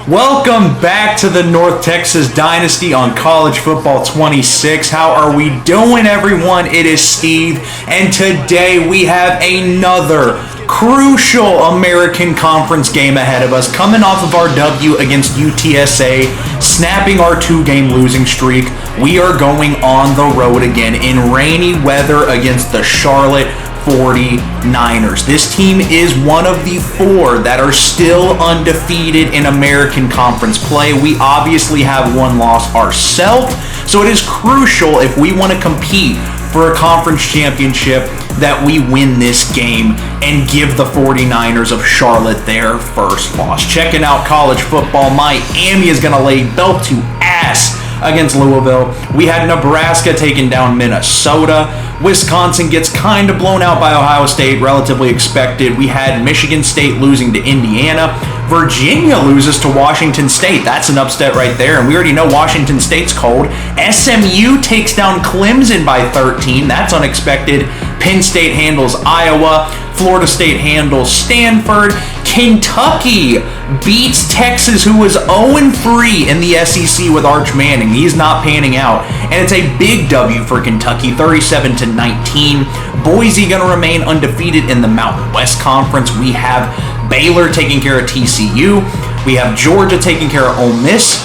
Welcome back to the North Texas Dynasty on College Football 26. How are we doing, everyone? It is Steve, and today we have another crucial American Conference game ahead of us, coming off of our W against UTSA, snapping our two-game losing streak. We are going on the road again in rainy weather against the Charlotte 49ers. This team is one of the four that are still undefeated in American Conference play. We obviously have one loss ourselves, so it is crucial if we want to compete for a conference championship that we win this game and give the 49ers of Charlotte their first loss. Checking out college football, Miami is going to lay belt to ass against Louisville. We had Nebraska taking down Minnesota. Wisconsin gets kind of blown out by Ohio State, relatively expected. We had Michigan State losing to Indiana. Virginia loses to Washington State. That's an upset right there, and we already know Washington State's cold. SMU takes down Clemson by 13. That's unexpected. Penn State handles Iowa. Florida State handles Stanford. Kentucky beats Texas, who was 0-3 in the SEC with Arch Manning. He's not panning out. And it's a big W for Kentucky, 37-19. Boise going to remain undefeated in the Mountain West Conference. We have Baylor taking care of TCU. We have Georgia taking care of Ole Miss.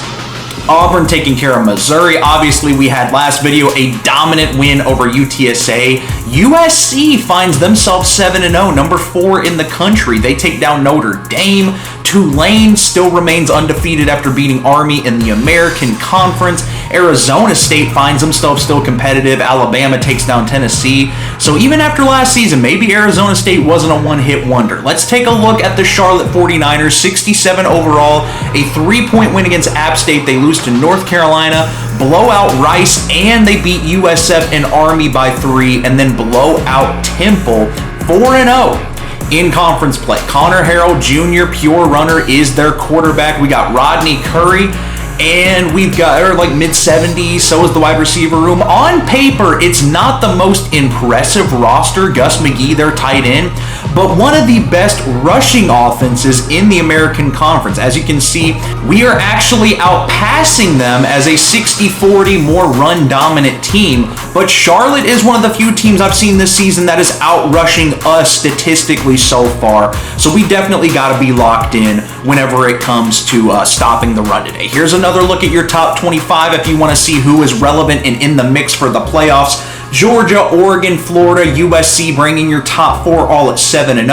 Auburn taking care of Missouri. Obviously, we had last video a dominant win over UTSA. USC finds themselves 7-0, number 4 in the country. They take down Notre Dame. Tulane still remains undefeated after beating Army in the American Conference. Arizona State finds themselves still competitive. Alabama takes down Tennessee. So even after last season, maybe Arizona State wasn't a one-hit wonder. Let's take a look at the Charlotte 49ers, 67 overall, a 3-point win against App State. They lose to North Carolina, blow out Rice, and they beat USF and Army by 3, and then blow out Temple 4-0. In conference play. Connor Harrell Jr., pure runner, is their quarterback. We got Rodney Curry, and we've got like mid-70s, so is the wide receiver room. On paper, it's not the most impressive roster. Gus McGee, their tight end, but one of the best rushing offenses in the American Conference. As you can see, we are actually outpassing them as a 60-40 more run-dominant team, but Charlotte is one of the few teams I've seen this season that is out-rushing us statistically so far, so we definitely got to be locked in whenever it comes to stopping the run today. Here's another look at your top 25 if you want to see who is relevant and in the mix for the playoffs. Georgia, Oregon, Florida, USC bringing your top 4 all at 7-0.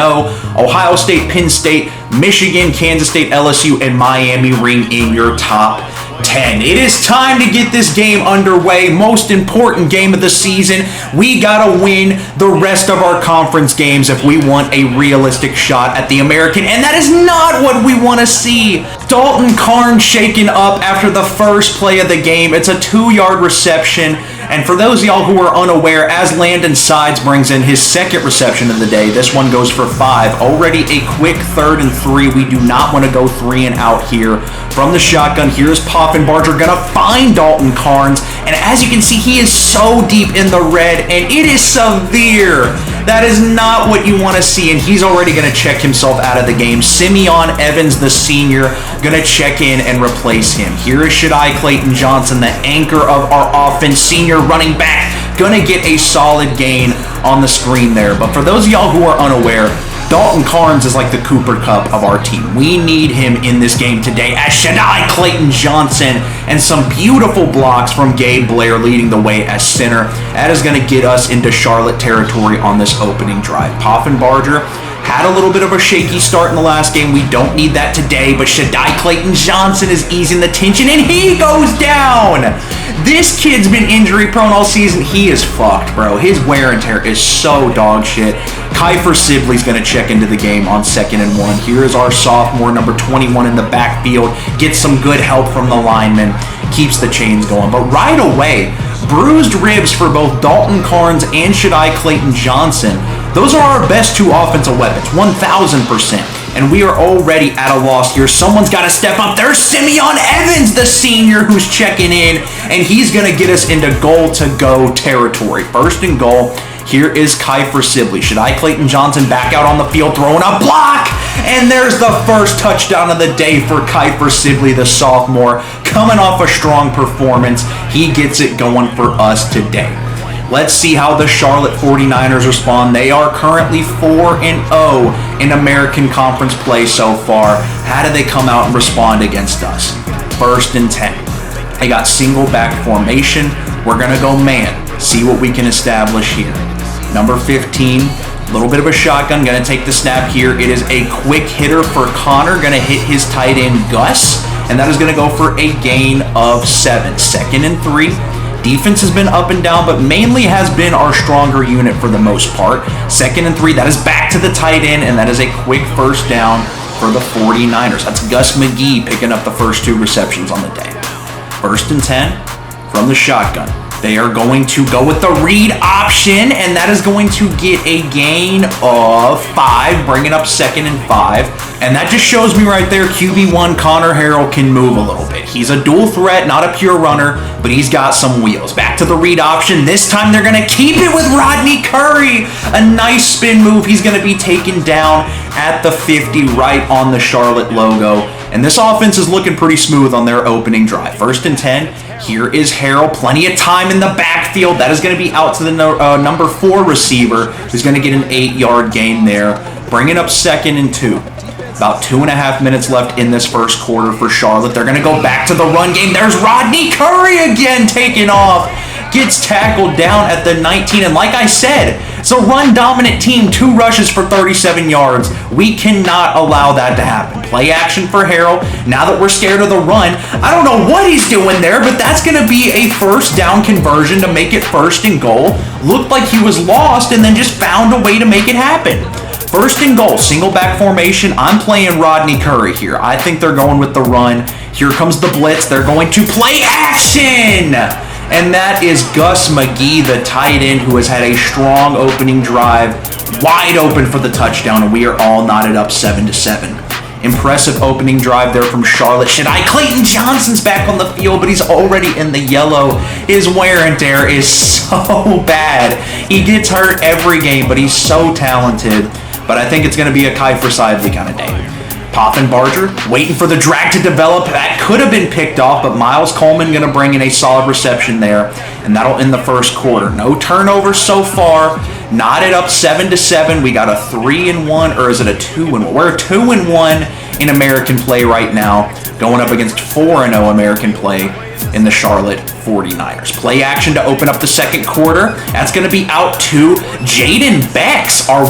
Ohio State, Penn State, Michigan, Kansas State, LSU, and Miami ring in your top 10. It is time to get this game underway. Most important game of the season. We gotta win the rest of our conference games if we want a realistic shot at the American, and that is not what we want to see. Dalton Carnes shaken up after the first play of the game. It's a 2-yard reception. And for those of y'all who are unaware, as Landon Sides brings in his second reception of the day, this one goes for 5. Already a quick 3rd and 3. We do not want to go 3 and out here from the shotgun. Here's Poffenbarger going to find Dalton Carnes. And as you can see, he is so deep in the red, and it is severe. That is not what you want to see, and he's already going to check himself out of the game. Simeon Evans, the senior, going to check in and replace him. Here is Shaddai Clayton Johnson, the anchor of our offense, senior running back, going to get a solid gain on the screen there. But for those of y'all who are unaware, Dalton Carnes is like the Cooper Kupp of our team. We need him in this game today as Shaddai Clayton Johnson, and some beautiful blocks from Gabe Blair leading the way as center. That is going to get us into Charlotte territory on this opening drive. Poffenbarger had a little bit of a shaky start in the last game. We don't need that today, but Shaddai Clayton Johnson is easing the tension, and he goes down. This kid's been injury prone all season. He is fucked, bro. His wear and tear is so dog shit. Kiefer Sibley's going to check into the game on 2nd and 1. Here is our sophomore, number 21 in the backfield. Gets some good help from the lineman. Keeps the chains going. But right away, bruised ribs for both Dalton Carnes and Shaddai Clayton Johnson. Those are our best 2 offensive weapons, 1,000%. And we are already at a loss here. Someone's got to step up. There's Simeon Evans, the senior, who's checking in, and he's going to get us into goal-to-go territory. 1st and goal. Here is Kiefer Sibley. Shadai Clayton-Johnson back out on the field throwing a block. And there's the first touchdown of the day for Kiefer Sibley, the sophomore. Coming off a strong performance, he gets it going for us today. Let's see how the Charlotte 49ers respond. They are currently 4-0 in American Conference play so far. How do they come out and respond against us? 1st and 10. They got single back formation. We're going to go man. See what we can establish here. Number 15, a little bit of a shotgun. Going to take the snap here. It is a quick hitter for Connor. Going to hit his tight end, Gus. And that is going to go for a gain of 7. 2nd and 3. Defense has been up and down, but mainly has been our stronger unit for the most part. 2nd and 3, that is back to the tight end, and that is a quick first down for the 49ers. That's Gus McGee picking up the first 2 receptions on the day. 1st and 10 from the shotgun. They are going to go with the read option, and that is going to get a gain of 5, bringing up 2nd and 5. And that just shows me right there, QB1 Connor Harrell can move a little bit. He's a dual threat, not a pure runner, but he's got some wheels. Back to the read option. This time they're going to keep it with Rodney Curry. A nice spin move. He's going to be taken down at the 50 right on the Charlotte logo. And this offense is looking pretty smooth on their opening drive. 1st and 10. Here is Harrell. Plenty of time in the backfield. That is going to be out to the number 4 receiver, who's going to get an 8-yard gain there. Bringing up 2nd and 2. About 2.5 minutes left in this first quarter for Charlotte. They're going to go back to the run game. There's Rodney Curry again taking off. Gets tackled down at the 19. And like I said, it's a run-dominant team. 2 rushes for 37 yards. We cannot allow that to happen. Play action for Harrell. Now that we're scared of the run, I don't know what he's doing there, but that's going to be a first down conversion to make it 1st and goal. Looked like he was lost and then just found a way to make it happen. 1st and goal, single back formation. I'm playing Rodney Curry here. I think they're going with the run. Here comes the blitz. They're going to play action. And that is Gus McGee, the tight end, who has had a strong opening drive. Wide open for the touchdown, and we are all knotted up 7-7. Impressive opening drive there from Charlotte. Shadai Clayton-Johnson's back on the field, but he's already in the yellow. His wear and tear is so bad. He gets hurt every game, but he's so talented. But I think it's going to be a Kiefer Sibley kind of day. Poffenbarger waiting for the drag to develop. That could have been picked off, but Miles Coleman going to bring in a solid reception there, and that'll end the first quarter. No turnovers so far. Knotted up 7-7. We got a 3-1, or is it a 2-1? We're 2-1 in American play right now, going up against 4-0 American play in the Charlotte 49ers. Play action to open up the second quarter. That's going to be out to Jaden Becks. Our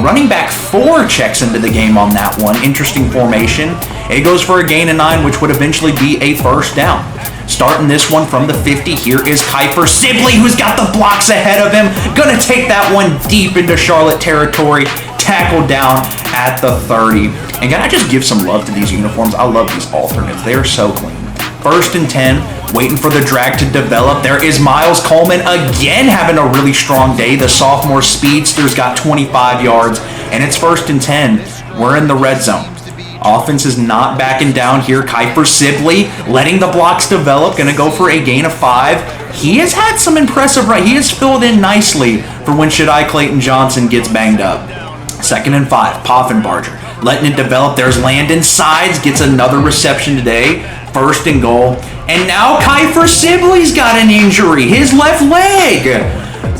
running back 4 checks into the game on that one. Interesting formation. It goes for a gain of 9, which would eventually be a first down. Starting this one from the 50, here is Kiefer Sibley, who's got the blocks ahead of him. Gonna take that one deep into Charlotte territory. Tackled down at the 30. And can I just give some love to these uniforms? I love these alternates. They are so clean. 1st and 10, waiting for the drag to develop. There is Miles Coleman again having a really strong day. The sophomore speedster's got 25 yards, and it's 1st and 10. We're in the red zone. Offense is not backing down here. Kiefer Sibley letting the blocks develop. Going to go for a gain of 5. He has had some impressive He has filled in nicely for when Shadai Clayton-Johnson gets banged up. 2nd and 5. Poffenbarger letting it develop. There's Landon Sides. Gets another reception today. 1st and goal. And now Kiefer Sibley's got an injury. His left leg.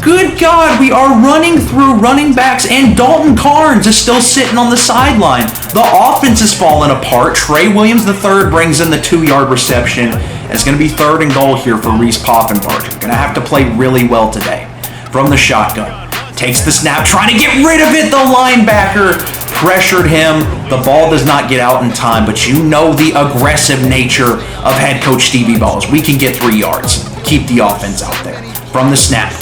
Good God, we are running through running backs, and Dalton Carnes is still sitting on the sideline. The offense is falling apart. Trey Williams III brings in the 2-yard reception. It's going to be 3rd and goal here for Reese Poffenbarger. Going to have to play really well today. From the shotgun. Takes the snap, trying to get rid of it. The linebacker pressured him. The ball does not get out in time, but you know the aggressive nature of head coach Stevie Balls. We can get 3 yards. Keep the offense out there. From the snap.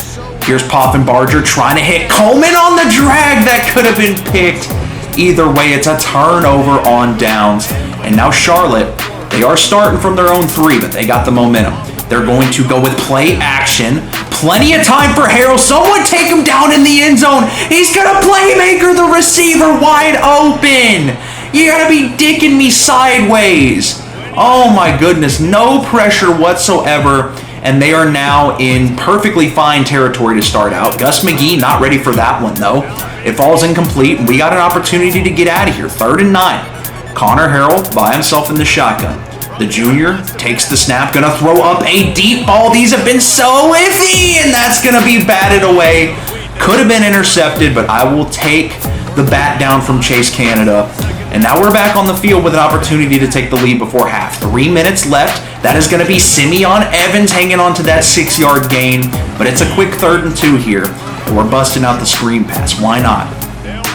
Here's Poffenbarger trying to hit Coleman on the drag. That could have been picked. Either way, it's a turnover on downs. And now Charlotte, they are starting from their own 3, but they got the momentum. They're going to go with play action. Plenty of time for Harrell. Someone take him down in the end zone. He's got a playmaker, the receiver wide open. You gotta be dicking me sideways. Oh my goodness, no pressure whatsoever. and they are now in perfectly fine territory to start out. Gus McGee not ready for that one, though. It falls incomplete, and we got an opportunity to get out of here. 3rd and 9. Connor Harrell by himself in the shotgun. The junior takes the snap, going to throw up a deep ball. These have been so iffy, and that's going to be batted away. Could have been intercepted, but I will take the bat down from Chase Canada. And now we're back on the field with an opportunity to take the lead before half. 3 minutes left. That is going to be Simeon Evans hanging on to that 6-yard gain. But it's a quick 3rd and 2 here. We're busting out the screen pass. Why not?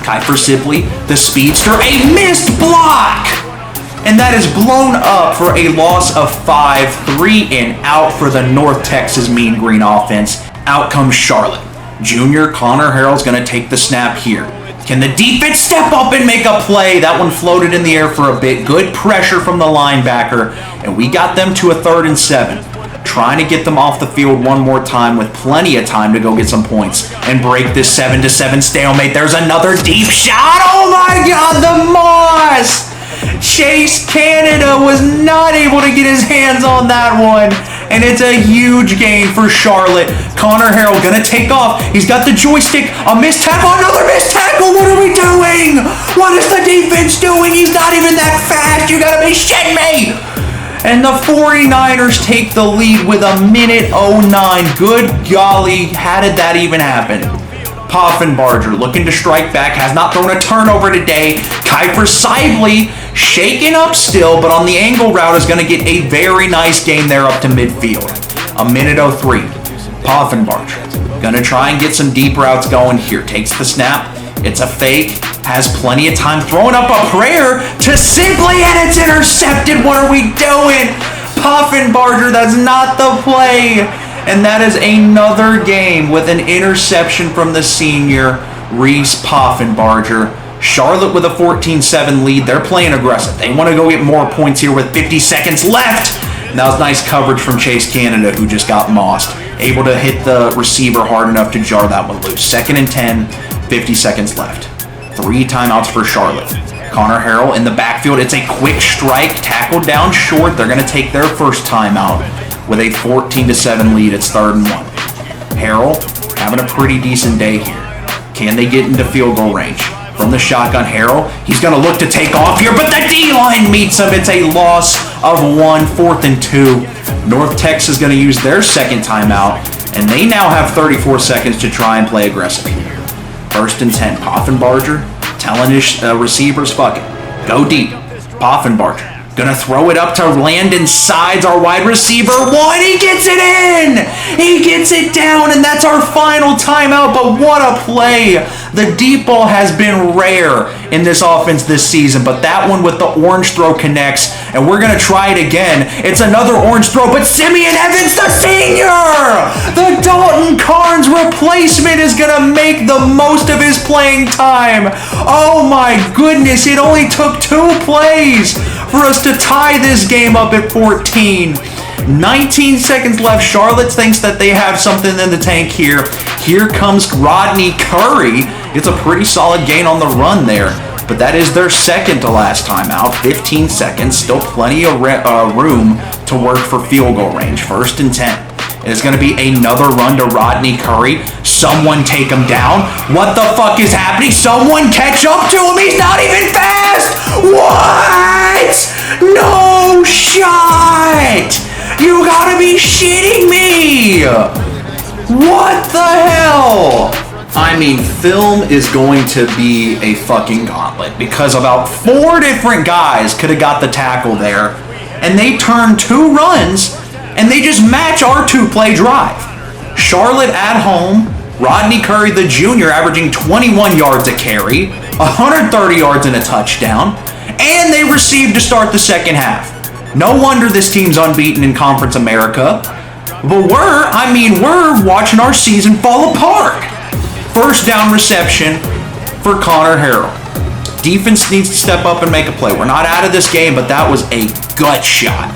Kiefer Sibley, the speedster, a missed block! And that is blown up for a loss of 5, 3 and out for the North Texas Mean Green offense. Out comes Charlotte. Junior Connor Harrell's going to take the snap here. Can the defense step up and make a play? That one floated in the air for a bit. Good pressure from the linebacker. And we got them to a 3rd and 7. Trying to get them off the field one more time with plenty of time to go get some points and break this 7-7 stalemate. There's another deep shot. Oh my God, the Moss! Chase Canada was not able to get his hands on that one. And it's a huge gain for Charlotte. Connor Harrell gonna take off. He's got the joystick. A missed tackle, another missed tackle. What are we doing? What is the defense doing? He's not even that fast. You gotta be shitting me. And the 49ers take the lead with a minute 09. Good golly, how did that even happen? Poffenbarger looking to strike back, has not thrown a turnover today. Kiefer Sibley shaken up still, but on the angle route is going to get a very nice gain there up to midfield. A minute 03. Poffenbarger going to try and get some deep routes going here. Takes the snap. It's a fake. Has plenty of time. Throwing up a prayer to Sibley, and it's intercepted. What are we doing? Poffenbarger, that's not the play. And that is another game with an interception from the senior, Reese Poffenbarger. Charlotte with a 14-7 lead. They're playing aggressive. They want to go get more points here with 50 seconds left. And that was nice coverage from Chase Canada, who just got mossed. Able to hit the receiver hard enough to jar that one loose. 2nd and 10, 50 seconds left. 3 timeouts for Charlotte. Connor Harrell in the backfield. It's a quick strike, tackled down short. They're going to take their first timeout with a 14-7 lead. It's 3rd and 1. Harrell having a pretty decent day here. Can they get into field goal range? From the shotgun, Harrell, he's going to look to take off here, but the D-line meets him. It's a loss of 1, 4th and 2. North Texas is going to use their second timeout, and they now have 34 seconds to try and play aggressive here. 1st and 10. Poffenbarger telling his receivers, fuck it. Go deep. Poffenbarger gonna throw it up to Landon Sides, our wide receiver. One, he gets it in! He gets it down, and that's our final timeout, but what a play! The deep ball has been rare in this offense this season, but that one with the orange throw connects, and we're gonna try it again. It's another orange throw, but Simeon Evans, the senior! The Dalton Carnes replacement is gonna make the most of his playing time. Oh my goodness, it only took 2 plays for us to tie this game up at 14. 19 seconds left. Charlotte thinks that they have something in the tank here. Here comes Rodney Curry. It's a pretty solid gain on the run there, but that is their second to last timeout. 15 seconds, still plenty of room to work for field goal range. 1st and 10. It's going to be another run to Rodney Curry. Someone take him down. What the fuck is happening? Someone catch up to him. He's not even fast. What? No shot. You gotta be shitting me. What the hell? I mean, film is going to be a fucking gauntlet because about 4 different guys could have got the tackle there, and they turned 2 runs, and they just match our 2-play drive. Charlotte at home, Rodney Curry, the junior, averaging 21 yards a carry, 130 yards and a touchdown, and they received to start the second half. No wonder this team's unbeaten in Conference America. But we're watching our season fall apart. 1st down reception for Connor Harrell. Defense needs to step up and make a play. We're not out of this game, but that was a gut shot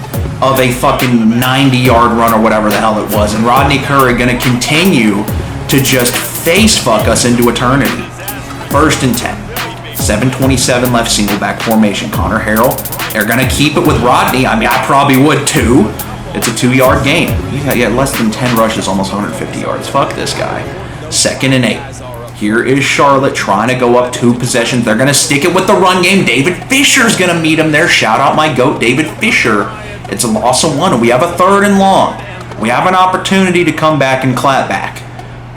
of a fucking 90-yard run or whatever the hell it was. And Rodney Curry going to continue to just face fuck us into eternity. 1st and 10. 7:27 left, single back formation. Connor Harrell, they're going to keep it with Rodney. I mean, I probably would too. It's a 2-yard gain. He had less than 10 rushes, almost 150 yards. Fuck this guy. 2nd and 8. Here is Charlotte trying to go up 2 possessions. They're going to stick it with the run game. David Fisher's going to meet him there. Shout out my GOAT, David Fisher. It's a loss of 1, and we have a 3rd and long. We have an opportunity to come back and clap back.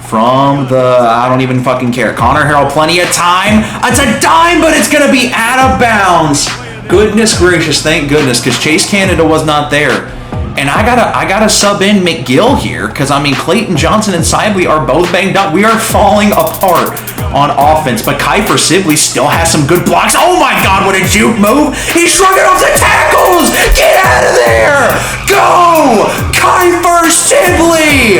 From the, I don't even fucking care. Connor Harrell, plenty of time. It's a dime, but it's going to be out of bounds. Goodness gracious, thank goodness, because Chase Canada was not there. And I gotta sub in McGill here, because I mean Clayton Johnson and Sibley are both banged up. We are falling apart on offense, but Kiefer Sibley still has some good blocks. Oh my God, what a juke move! He's shrugging off the tackles. Get out of there! Go, Kiefer Sibley!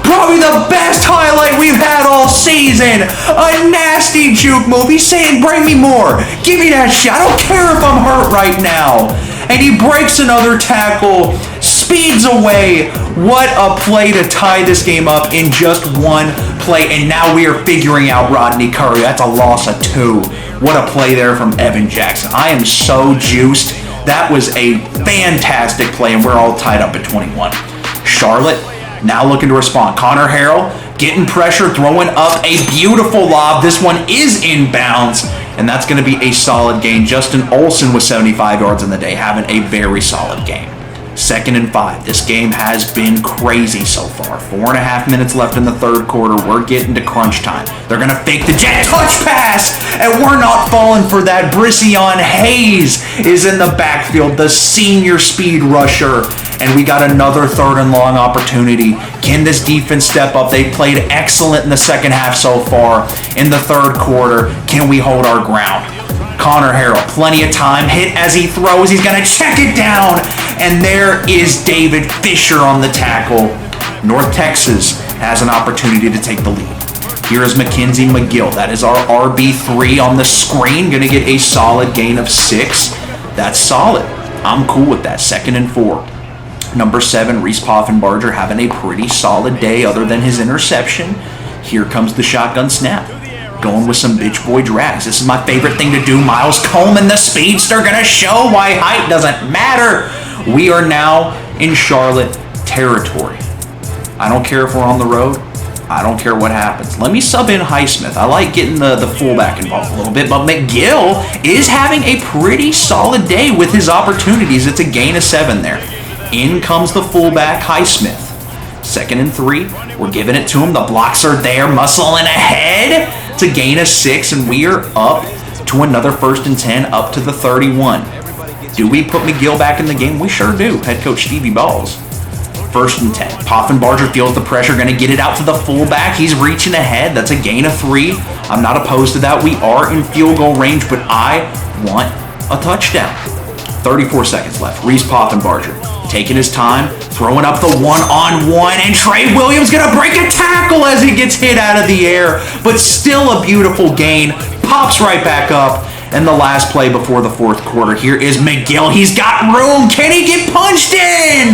Probably the best highlight we've had all season. A nasty juke move. He's saying, bring me more. Give me that shit. I don't care if I'm hurt right now. And he breaks another tackle, speeds away. What a play to tie this game up in just 1 play. And now we are figuring out Rodney Curry. That's a loss of 2. What a play there from Evan Jackson. I am so juiced. That was a fantastic play, and we're all tied up at 21. Charlotte now looking to respond. Connor Harrell getting pressure, throwing up a beautiful lob. This one is inbounds, and that's going to be a solid gain. Justin Olsen with 75 yards in the day, having a very solid game. 2nd and 5. This game has been crazy so far. 4.5 minutes left in the 3rd quarter. We're getting to crunch time. They're going to fake the jet touch pass, and we're not falling for that. Brisseon Hayes is in the backfield, the senior speed rusher. And we got another 3rd and long opportunity. Can this defense step up? They played excellent in the 2nd half so far. In the 3rd quarter, can we hold our ground? Connor Harrell, plenty of time. Hit as he throws. He's going to check it down. And there is David Fisher on the tackle. North Texas has an opportunity to take the lead. Here is Mackenzie McGill. That is our RB3 on the screen. Going to get a solid gain of 6. That's solid. I'm cool with that. 2nd and 4. Number 7, Reese Poffenbarger having a pretty solid day other than his interception. Here comes the shotgun snap. Going with some bitch boy drags. This is my favorite thing to do. Miles Coleman, the speedster, gonna show why height doesn't matter. We are now in Charlotte territory. I don't care if we're on the road. I don't care what happens. Let me sub in Highsmith. I like getting the fullback involved a little bit, but McGill is having a pretty solid day with his opportunities. It's a gain of 7 there. In comes the fullback, Highsmith. 2nd and 3. We're giving it to him. The blocks are there. Muscling ahead. It's a gain of 6, and we are up to another 1st and 10, up to the 31. Do we put McGill back in the game? We sure do. Head coach Stevie Balls. 1st and 10. Poffenbarger feels the pressure. Going to get it out to the fullback. He's reaching ahead. That's a gain of 3. I'm not opposed to that. We are in field goal range, but I want a touchdown. 34 seconds left. Reese Poffenbarger taking his time, throwing up the 1-on-1, and Trey Williams gonna break a tackle as he gets hit out of the air, but still a beautiful gain. Pops right back up, and the last play before the 4th quarter. Here is McGill. He's got room. Can he get punched in?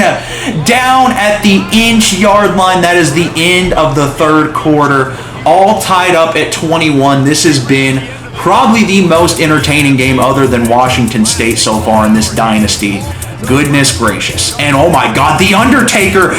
Down at the inch-yard line. That is the end of the 3rd quarter. All tied up at 21. This has been probably the most entertaining game other than Washington State so far in this dynasty. Goodness gracious. And oh my God, the Undertaker.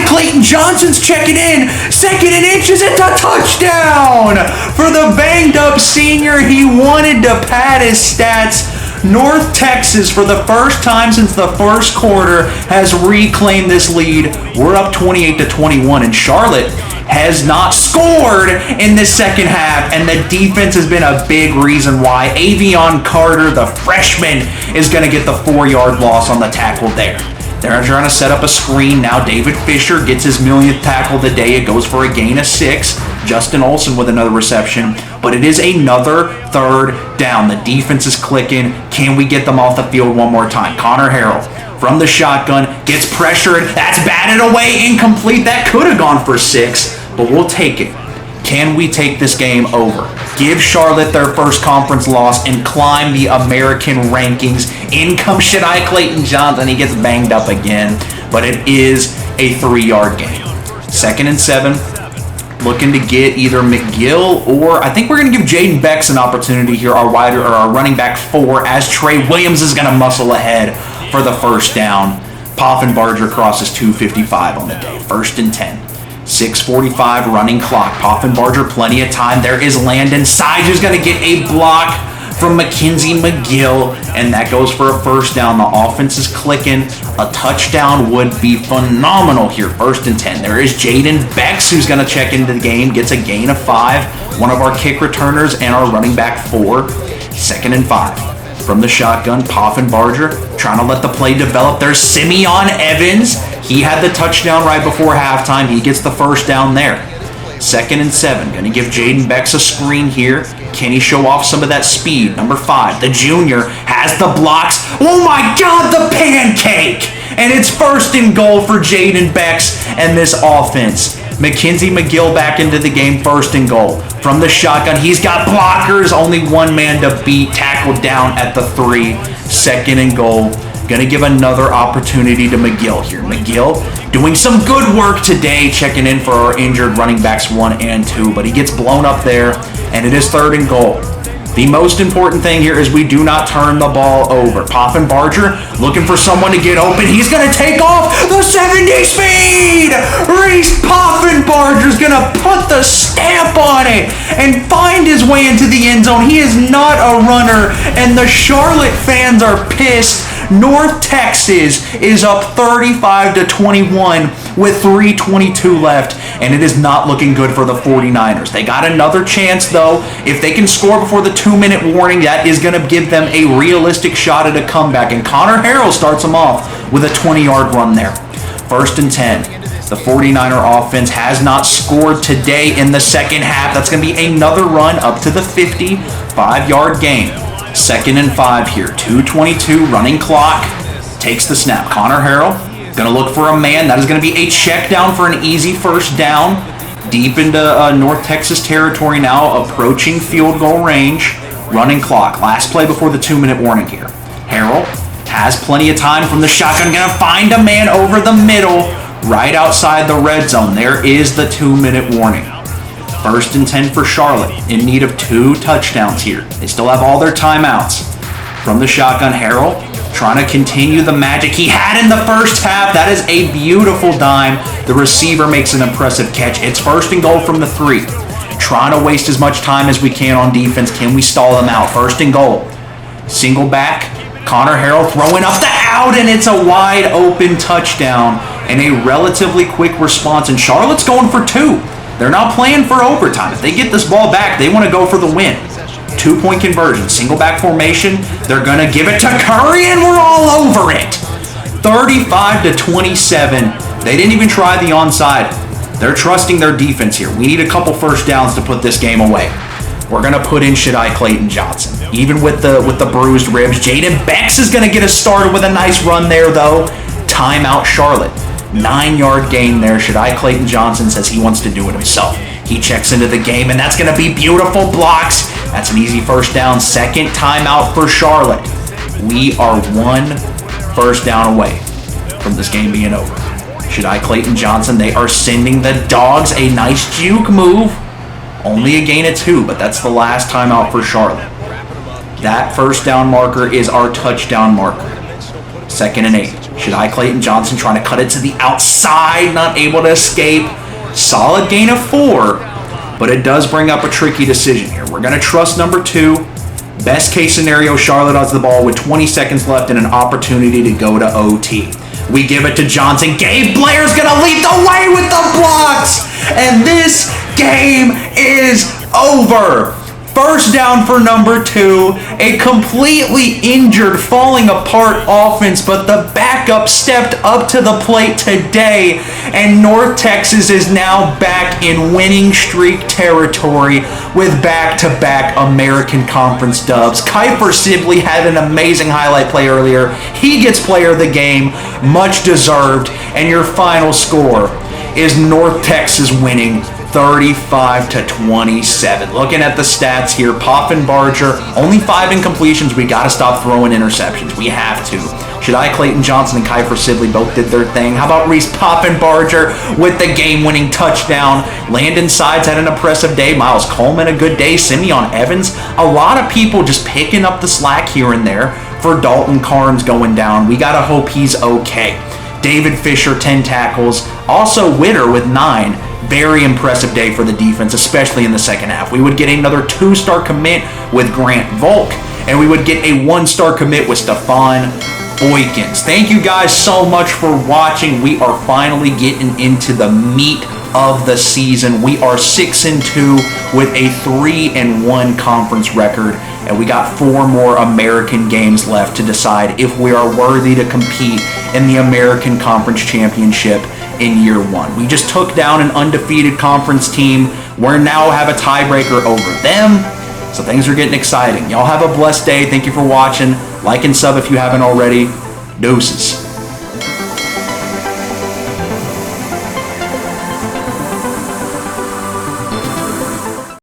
Clayton Johnson's checking in. 2nd and inches. It's a touchdown for the banged up senior. He wanted to pad his stats. North Texas, for the first time since the 1st quarter, has reclaimed this lead. We're up 28-21, and Charlotte has not scored in the 2nd half, and the defense has been a big reason why. Avion Carter, the freshman, is going to get the 4-yard loss on the tackle there. They're trying to set up a screen. Now David Fisher gets his 1,000th tackle of the day. It goes for a gain of 6. Justin Olsen with another reception. But it is another 3rd down. The defense is clicking. Can we get them off the field one more time? Connor Harrell from the shotgun gets pressured. That's batted away. Incomplete. That could have gone for 6, but we'll take it. Can we take this game over? Give Charlotte their first conference loss and climb the American rankings. In comes Clayton Johnson. He gets banged up again, but it is a 3-yard gain. 2nd and 7. Looking to get either McGill or I think we're going to give Jaden Becks an opportunity here, our running back 4, as Trey Williams is going to muscle ahead for the 1st down. Poffenbarger crosses 2:55 on the day. 1st and 10. 6:45 running clock. Poffenbarger, plenty of time. There is Landon Side, who's going to get a block from Mackenzie McGill, and that goes for a first down. The offense is clicking. A touchdown would be phenomenal here. 1st and 10. There is Jaden Bex, who's going to check into the game, gets a gain of 5. One of our kick returners and our running back 4. 2nd and 5. From the shotgun, Poffenbarger trying to let the play develop. There's Simeon Evans. He had the touchdown right before halftime. He gets the first down there. 2nd and 7. Going to give Jaden Bex a screen here. Can he show off some of that speed? Number 5, the junior, has the blocks. Oh my God, the pancake! And it's 1st and goal for Jaden Bex and this offense. Mackenzie McGill back into the game, 1st and goal. From the shotgun, he's got blockers. Only one man to beat. Tackled down at the 3. 2nd and goal. Going to give another opportunity to McGill here. McGill doing some good work today, checking in for our injured running backs 1 and 2, but he gets blown up there, and it is 3rd and goal. The most important thing here is we do not turn the ball over. Poffenbarger looking for someone to get open. He's going to take off the 70 speed. Reese Poffenbarger's going to put the stamp on it and find his way into the end zone. He is not a runner, and the Charlotte fans are pissed. North Texas is up 35-21 with 3:22 left, and it is not looking good for the 49ers. They got another chance, though. If they can score before the 2-minute warning, that is going to give them a realistic shot at a comeback, and Connor Harrell starts them off with a 20-yard run there. 1st and 10. The 49er offense has not scored today in the second half. That's going to be another run up to the 50, 5-yard gain. 2nd and 5 here. 2:22 running clock. Takes the snap. Connor Harrell going to look for a man. That is going to be a check down for an easy first down. Deep into North Texas territory now, approaching field goal range. Running clock. Last play before the 2-minute warning here. Harrell has plenty of time from the shotgun. Going to find a man over the middle, right outside the red zone. There is the 2-minute warning. 1st and 10 for Charlotte, in need of 2 touchdowns here. They still have all their timeouts. From the shotgun, Harrell trying to continue the magic he had in the first half. That is a beautiful dime. The receiver makes an impressive catch. It's 1st and goal from the 3. Trying to waste as much time as we can on defense. Can we stall them out? 1st and goal. Single back. Connor Harrell throwing up the out, and it's a wide open touchdown and a relatively quick response. And Charlotte's going for 2. They're not playing for overtime. If they get this ball back, they want to go for the win. 2-point conversion, single back formation. They're going to give it to Curry, and we're all over it. 35-27. They didn't even try the onside. They're trusting their defense here. We need a couple first downs to put this game away. We're going to put in Shaddai Clayton Johnson. Even with the bruised ribs, Jaden Bex is going to get us started with a nice run there, though. Timeout Charlotte. 9-yard gain there. Shaddai Clayton Johnson says he wants to do it himself. He checks into the game, and that's going to be beautiful blocks. That's an easy first down. 2nd timeout for Charlotte. We are 1 first down away from this game being over. Shaddai Clayton Johnson, they are sending the dogs a nice juke move. Only a gain of 2, but that's the last timeout for Charlotte. That first down marker is our touchdown marker. 2nd and 8. Shaddai Clayton Johnson trying to cut it to the outside, not able to escape. Solid gain of 4, but it does bring up a tricky decision here. We're going to trust number 2. Best case scenario, Charlotte has the ball with 20 seconds left and an opportunity to go to OT. We give it to Johnson. Gabe Blair's going to lead the way with the blocks, and this game is over. First down for number 2, a completely injured, falling apart offense, but the backup stepped up to the plate today, and North Texas is now back in winning streak territory with back-to-back American Conference dubs. Kuiper Sibley had an amazing highlight play earlier. He gets player of the game, much deserved, and your final score is North Texas winning 35-27. Looking at the stats here, Poffenbarger, only 5 incompletions. We got to stop throwing interceptions. We have to. Shaddai Clayton Johnson and Kuiper Sibley both did their thing. How about Reese Poffenbarger with the game-winning touchdown? Landon Sides had an impressive day. Miles Coleman, a good day. Simeon Evans. A lot of people just picking up the slack here and there for Dalton Carnes going down. We got to hope he's okay. David Fisher, 10 tackles. Also Witter with 9. Very impressive day for the defense, especially in the second half. We would get another 2-star commit with Grant Volk, and we would get a 1-star commit with Stephon Boykins. Thank you guys so much for watching. We are finally getting into the meat of the season. We are 6-2 with a 3-1 conference record, and we got 4 more American games left to decide if we are worthy to compete in the American Conference Championship in year 1. We just took down an undefeated conference team. We now have a tiebreaker over them, so things are getting exciting. Y'all have a blessed day. Thank you for watching. Like and sub if you haven't already. Deuces.